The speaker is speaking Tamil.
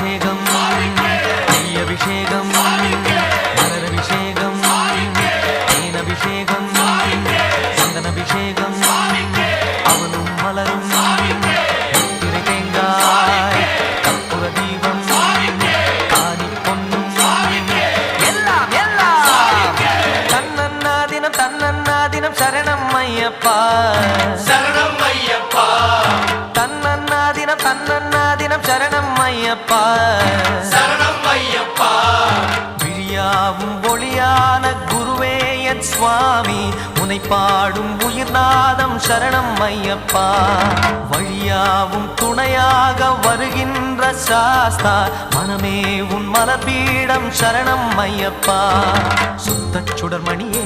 அபிஷேகம் நெய் அபிஷேகம் மலர் அபிஷேகம் தேன் அபிஷேகம் சந்தன அபிஷேகம் அவனும் மலரும் திரை தேங்காய் கற்பூர தீபம் காணி பொன்னும் எல்லாம் எல்லாம் தன்னன்னா தினம் சரணம் ஐயப்பா சரணம் ஐயப்பா தன்னன்னா தினம் சரணம் ஐயப்பா சரணம் ஐயப்பா விழியாவும் ஒளியான குருவே என் சுவாமி உனை பாடும் உயிர்நாதம் சரணம் ஐயப்பா வழியாவும் துணையாக வருகின்ற சாஸ்தா மனமே உன் மலர்பீடம் சரணம் ஐயப்பா சுத்தச் சுடர்மணியே